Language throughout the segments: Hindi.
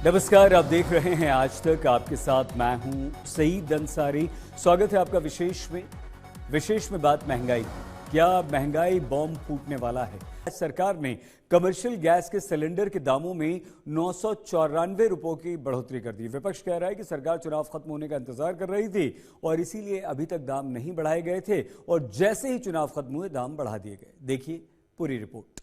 नमस्कार, आप देख रहे हैं आज तक। आपके साथ मैं हूं सईद अंसारी। स्वागत है आपका विशेष में बात महंगाई। क्या महंगाई बॉम्ब फूटने वाला है? सरकार ने कमर्शियल गैस के सिलेंडर के दामों में 994 रुपयों की बढ़ोतरी कर दी। विपक्ष कह रहा है कि सरकार चुनाव खत्म होने का इंतजार कर रही थी और इसीलिए अभी तक दाम नहीं बढ़ाए गए थे और जैसे ही चुनाव खत्म हुए दाम बढ़ा दिए गए। देखिए पूरी रिपोर्ट।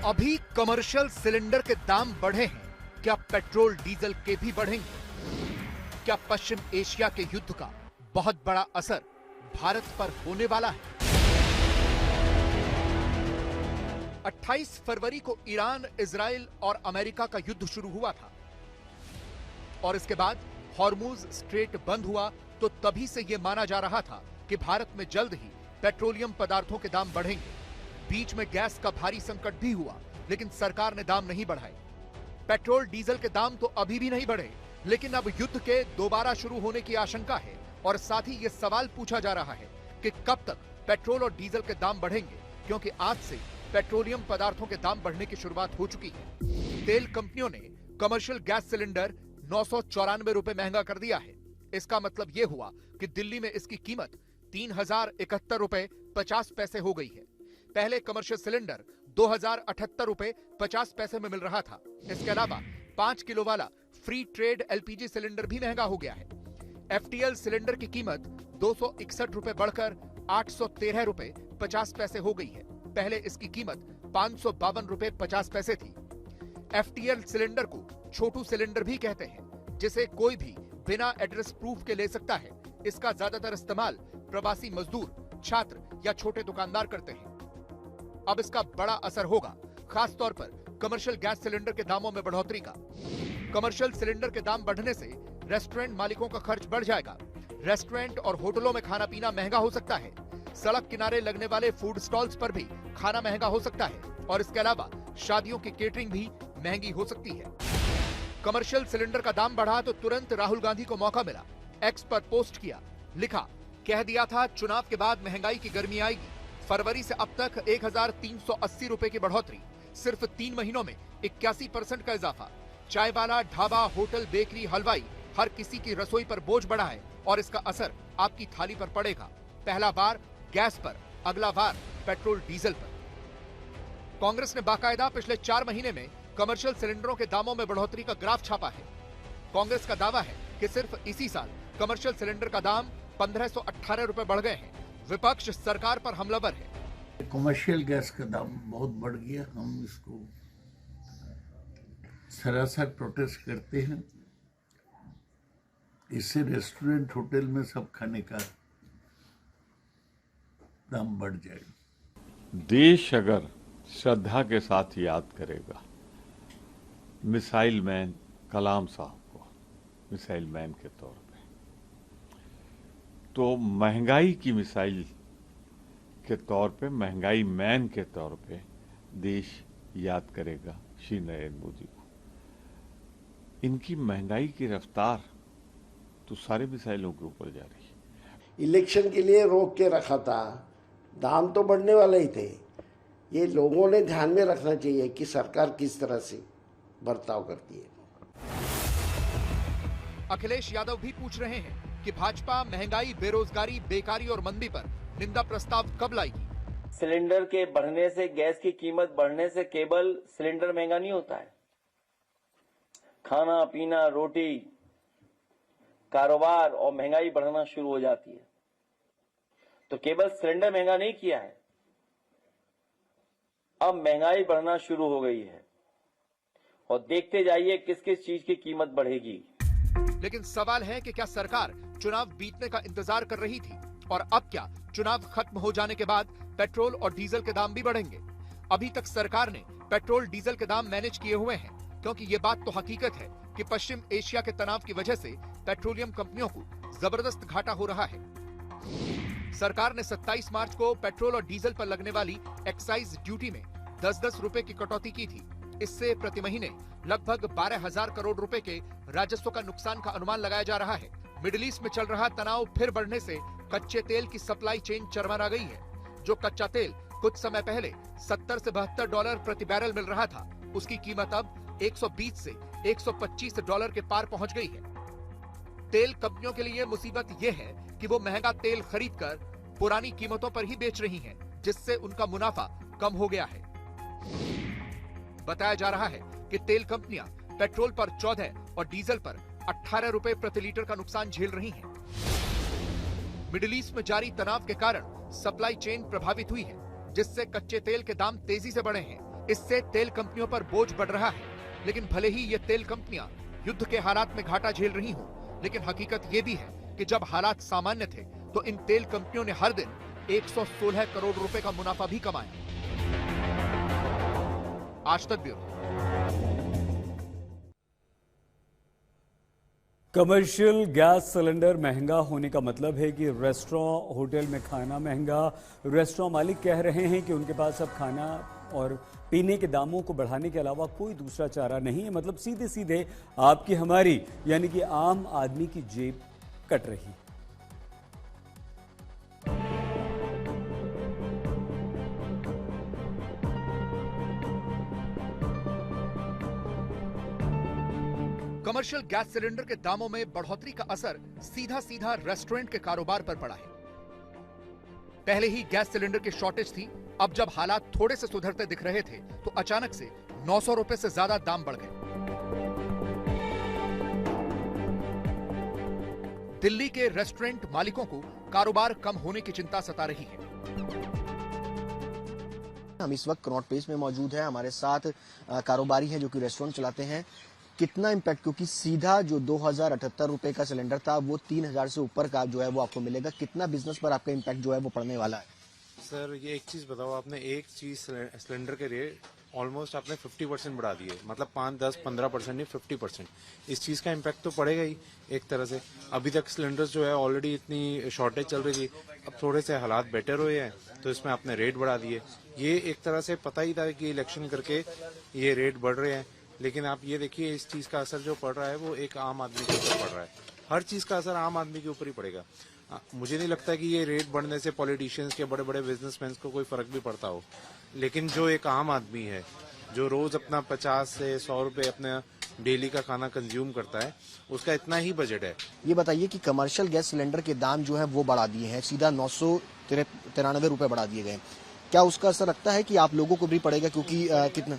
अभी कमर्शियल सिलेंडर के दाम बढ़े हैं, क्या पेट्रोल डीजल के भी बढ़ेंगे? क्या पश्चिम एशिया के युद्ध का बहुत बड़ा असर भारत पर होने वाला है? 28 फरवरी को ईरान, इजराइल और अमेरिका का युद्ध शुरू हुआ था और इसके बाद हॉर्मुज स्ट्रेट बंद हुआ तो तभी से यह माना जा रहा था कि भारत में जल्द ही पेट्रोलियम पदार्थों के दाम बढ़ेंगे। बीच में गैस का भारी संकट भी हुआ, लेकिन सरकार ने दाम नहीं बढ़ाए। पेट्रोल डीजल के दाम तो अभी भी नहीं बढ़े, लेकिन अब युद्ध के दोबारा शुरू होने की आशंका है और साथ ही यह सवाल पूछा जा रहा है कि कब तक पेट्रोल और डीजल के दाम बढ़ेंगे, क्योंकि आज से पेट्रोलियम पदार्थों के दाम बढ़ने की शुरुआत हो चुकी है। तेल कंपनियों ने कमर्शियल गैस सिलेंडर 994 रुपए महंगा कर दिया है। इसका मतलब यह हुआ कि दिल्ली में इसकी कीमत 3071 रुपए 50 पैसे हो गई है। पहले कमर्शियल सिलेंडर 2078 रुपए 50 पैसे में मिल रहा था। इसके अलावा 5 किलो वाला फ्री ट्रेड एलपीजी सिलेंडर भी महंगा हो गया है। एफटीएल सिलेंडर की कीमत 261 रुपए बढ़कर 813 रुपए 50 पैसे हो गई है। पहले इसकी कीमत 552 रुपए 50 पैसे थी। एफटीएल सिलेंडर को छोटू सिलेंडर भी कहते हैं, जिसे कोई भी बिना एड्रेस प्रूफ के ले सकता है। इसका ज्यादातर इस्तेमाल प्रवासी मजदूर, छात्र या छोटे दुकानदार करते हैं। अब इसका बड़ा असर होगा, खास तौर पर कमर्शियल गैस सिलेंडर के दामों में बढ़ोतरी का। कमर्शियल सिलेंडर के दाम बढ़ने से रेस्टोरेंट मालिकों का खर्च बढ़ जाएगा। रेस्टोरेंट और होटलों में खाना पीना महंगा हो सकता है। सड़क किनारे लगने वाले फूड स्टॉल्स पर भी खाना महंगा हो सकता है और इसके अलावा शादियों की केटरिंग भी महंगी हो सकती है। कमर्शियल सिलेंडर का दाम बढ़ा तो तुरंत राहुल गांधी को मौका मिला। एक्स पर पोस्ट किया, लिखा, कह दिया था चुनाव के बाद महंगाई की गर्मी आएगी। फरवरी से अब तक 1380 रुपए की बढ़ोतरी, सिर्फ 3 महीनों में 81% का इजाफा। चाय वाला, ढाबा, होटल, बेकरी, हलवाई, हर किसी की रसोई पर बोझ बढ़ा है और इसका असर आपकी थाली पर पड़ेगा। पहला बार गैस पर, अगला बार पेट्रोल डीजल पर। कांग्रेस ने बाकायदा पिछले 4 महीने में कमर्शियल सिलेंडरों के दामों में बढ़ोतरी का ग्राफ छापा है। कांग्रेस का दावा है कि सिर्फ इसी साल कमर्शियल सिलेंडर का दाम 1518 रुपए बढ़ गए हैं। विपक्ष सरकार पर हमलावर है। कमर्शियल गैस का दाम बहुत बढ़ गया, हम इसको सरासर प्रोटेस्ट करते हैं। इससे रेस्टोरेंट, होटल में सब खाने का दाम बढ़ जाएगा। देश अगर श्रद्धा के साथ याद करेगा मिसाइल मैन कलाम साहब को मिसाइल मैन के तौर पे, तो महंगाई की मिसाइल के तौर पे, महंगाई मैन के तौर पे देश याद करेगा श्री नरेंद्र मोदी को। इनकी महंगाई की रफ्तार तो सारे मिसाइलों के ऊपर जा रही है। इलेक्शन के लिए रोक के रखा था, दाम तो बढ़ने वाले ही थे। ये लोगों ने ध्यान में रखना चाहिए कि सरकार किस तरह से बर्ताव करती है। अखिलेश यादव भी पूछ रहे हैं कि भाजपा महंगाई, बेरोजगारी, बेकारी और मंदी पर निंदा प्रस्ताव कब लाएगी? सिलेंडर के बढ़ने से, गैस की कीमत बढ़ने से केवल सिलेंडर महंगा नहीं होता है। खाना पीना, रोटी, कारोबार और महंगाई बढ़ना शुरू हो जाती है। तो केवल सिलेंडर महंगा नहीं किया है, अब महंगाई बढ़ना शुरू हो गई है और देखते जाइए किस किस चीज की कीमत बढ़ेगी। लेकिन सवाल है कि क्या सरकार चुनाव बीतने का इंतजार कर रही थी और अब क्या चुनाव खत्म हो जाने के बाद पेट्रोल और डीजल के दाम भी बढ़ेंगे? अभी तक सरकार ने पेट्रोल डीजल के दाम मैनेज किए हुए हैं, क्योंकि ये बात तो हकीकत है कि पश्चिम एशिया के तनाव की वजह से पेट्रोलियम कंपनियों को जबरदस्त घाटा हो रहा है। सरकार ने 27 मार्च को पेट्रोल और डीजल पर लगने वाली एक्साइज ड्यूटी में 10-10 रुपए की कटौती की थी। इससे प्रति महीने लगभग 12,000 करोड़ रुपए के राजस्व का नुकसान का अनुमान लगाया जा रहा है। मिडिल ईस्ट में चल रहा तनाव फिर बढ़ने से कच्चे तेल की सप्लाई चेन चरमरा गई है। जो कच्चा तेल कुछ समय पहले 70 से $72 प्रति बैरल मिल रहा था, उसकी कीमत अब 120 से $125 के पार पहुंच गई है। तेल कंपनियों के लिए मुसीबत यह है कि वो महंगा तेल खरीदकर पुरानी कीमतों पर ही बेच रही हैं, जिससे उनका मुनाफा कम हो गया है। बताया जा रहा है कि तेल कंपनियां पेट्रोल पर 14 और डीजल पर 18 रुपए प्रति लीटर का नुकसान झेल रही हैं। मिडिल ईस्ट में जारी तनाव के कारण सप्लाई चेन प्रभावित हुई है, जिससे कच्चे तेल के दाम तेजी से बढ़े हैं। इससे तेल कंपनियों पर बोझ बढ़ रहा है। लेकिन भले ही ये तेल कंपनियां युद्ध के हालात में घाटा झेल रही हों, लेकिन हकीकत ये भी है कि जब हालात सामान्य थे तो इन तेल कंपनियों ने हर दिन 116 करोड़ रुपए का मुनाफा भी कमाया। आज तक ब्यूरो। कमर्शियल गैस सिलेंडर महंगा होने का मतलब है कि रेस्टोरेंट होटल में खाना महंगा। रेस्टोरेंट मालिक कह रहे हैं कि उनके पास अब खाना और पीने के दामों को बढ़ाने के अलावा कोई दूसरा चारा नहीं है। मतलब सीधे सीधे आपकी हमारी यानी कि आम आदमी की जेब कट रही। कमर्शियल गैस सिलेंडर के दामों में बढ़ोतरी का असर सीधा सीधा रेस्टोरेंट के कारोबार पर पड़ा है। पहले ही गैस सिलेंडर की शॉर्टेज थी। अब जब हालात थोड़े से सुधरते दिख रहे थे तो अचानक से 900 रुपए से ज्यादा दाम बढ़ गए। दिल्ली के रेस्टोरेंट मालिकों को कारोबार कम होने की चिंता सता रही है। हम इस वक्त कनॉट प्लेस में मौजूद है। हमारे साथ कारोबारी हैं जो कि रेस्टोरेंट चलाते हैं। कितना इम्पैक्ट, क्योंकि सीधा जो 2078 रुपए का सिलेंडर था वो 3000 से ऊपर का जो है वो आपको मिलेगा। कितना बिजनेस पर आपका इम्पैक्ट जो है वो पड़ने वाला है? सर ये एक चीज बताओ, आपने एक चीज सिलेंडर के रेट ऑलमोस्ट आपने 50% बढ़ा दिए, मतलब 5, 10, 15% नहीं 50%। इस चीज का इम्पैक्ट तो पड़ेगा ही एक तरह से। अभी तक सिलेंडर्स जो है ऑलरेडी इतनी शॉर्टेज चल रही थी, अब थोड़े से हालात बेटर हुए हैं तो इसमें आपने रेट बढ़ा दिए। ये एक तरह से पता ही था कि इलेक्शन करके ये रेट बढ़ रहे हैं, लेकिन आप ये देखिए इस चीज का असर जो पड़ रहा है वो एक आम आदमी के ऊपर पड़ रहा है। हर चीज का असर आम आदमी के ऊपर ही पड़ेगा। मुझे नहीं लगता कि ये रेट बढ़ने से पॉलिटिशियंस के बड़े बड़े बिजनेसमैन को कोई फर्क भी पड़ता हो, लेकिन जो एक आम आदमी है जो रोज अपना 50 से 100 रुपए अपना डेली का खाना कंज्यूम करता है, उसका इतना ही बजट है। ये बताइए कि कमर्शियल गैस सिलेंडर के दाम जो है वो बढ़ा दिए हैं, सीधा 993 रुपए बढ़ा दिए गए। क्या उसका असर लगता है कि आप लोगों को भी पड़ेगा? क्योंकि कितना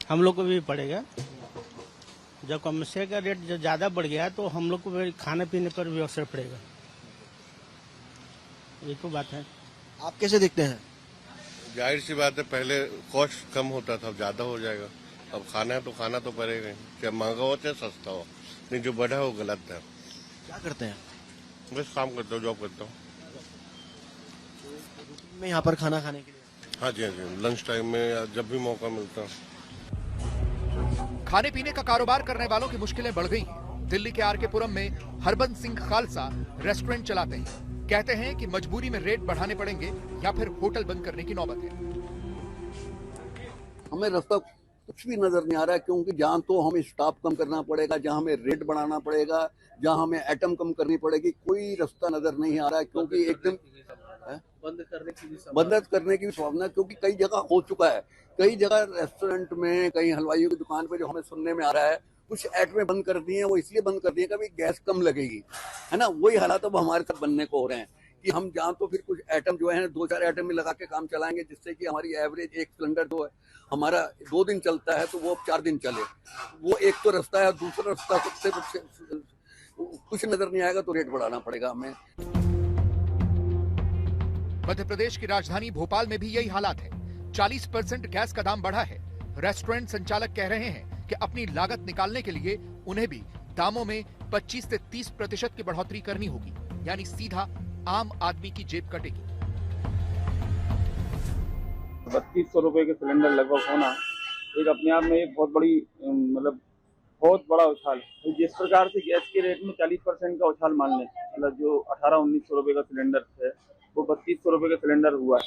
हम लोग को भी पड़ेगा। जब कमर्शियल का रेट जब ज्यादा बढ़ गया तो हम लोग को भी खाने पीने पर भी असर पड़ेगा। ये तो बात है। आप कैसे देखते हैं? जाहिर सी बात है, पहले कॉस्ट कम होता था, अब ज्यादा हो जाएगा। अब खाना तो पड़ेगा, चाहे महंगा हो चाहे सस्ता हो, नहीं जो बढ़ा हो गलत है। क्या करते हैं? बस काम करता हूँ, जॉब करता हूँ। मैं यहाँ पर खाना खाने के लिए? हाँ जी, लंच टाइम में जब भी मौका मिलता है। खाने पीने का कारोबार करने वालों की मुश्किलें बढ़ गई हैं। दिल्ली के आर के पुरम में हरबंस सिंह खालसा रेस्टोरेंट चलाते हैं। कहते हैं कि मजबूरी में रेट बढ़ाने पड़ेंगे या फिर होटल बंद करने की नौबत है। हमें रास्ता कुछ भी नजर नहीं आ रहा है, क्योंकि जहाँ तो हमें स्टाफ कम करना पड़ेगा, जहाँ हमें रेट बढ़ाना पड़ेगा, जहाँ हमें आइटम कम करनी पड़ेगी, कोई रास्ता नजर नहीं आ रहा है। क्योंकि एकदम बंद करने की संभावना, क्योंकि कई जगह हो चुका है। कई जगह रेस्टोरेंट में, कई हलवाइयों की दुकान पे जो हमें सुनने में आ रहा है, कुछ आइटमें बंद कर दी हैं। वो इसलिए बंद कर दी है कि गैस कम लगेगी, है ना। वही हालात अब हमारे साथ बनने को हो रहे हैं कि हम जहाँ तो फिर कुछ आइटम जो है 2-4 आइटम में लगा के काम चलाएंगे, जिससे कि हमारी एवरेज एक सिलेंडर जो है हमारा 2 दिन चलता है तो वो 4 दिन चले। वो एक तो रास्ता है। दूसरा रास्ता सबसे कुछ नजर नहीं आएगा तो रेट बढ़ाना पड़ेगा हमें। मध्य प्रदेश की राजधानी भोपाल में भी यही हालात है। 40% गैस का दाम बढ़ा है। रेस्टोरेंट संचालक कह रहे हैं कि अपनी लागत निकालने के लिए उन्हें भी दामों में 25 से 30% की बढ़ोतरी करनी होगी, यानी सीधा आम आदमी की जेब कटेगी। 3200 रुपए के सिलेंडर लगभग होना एक अपने आप में एक बहुत बड़ी मतलब बहुत बड़ा उछाल है। जिस प्रकार से गैस के रेट में 40% का उछाल मान लें, मतलब जो 1800-1900 रुपए का सिलेंडर है वो 3200 रुपए का सिलेंडर हुआ है,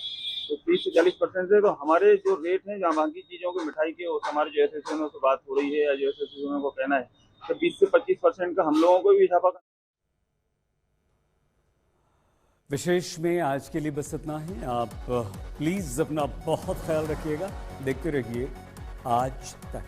तो 30 से 40% है। तो हमारे जो रेट हैं, जहाँ बाकी चीजों की मिठाई के, हमारे जो एसोसिएशनों से बात हो रही है या जो एसोसिएशनों को कहना है, तो 20 से 25% का हम लोगों को भी इजाफा विशेष में आज के लिए बस इतना ही। आप प्लीज अपना बहुत ख्याल रखिएगा। देखते रहिए आज तक।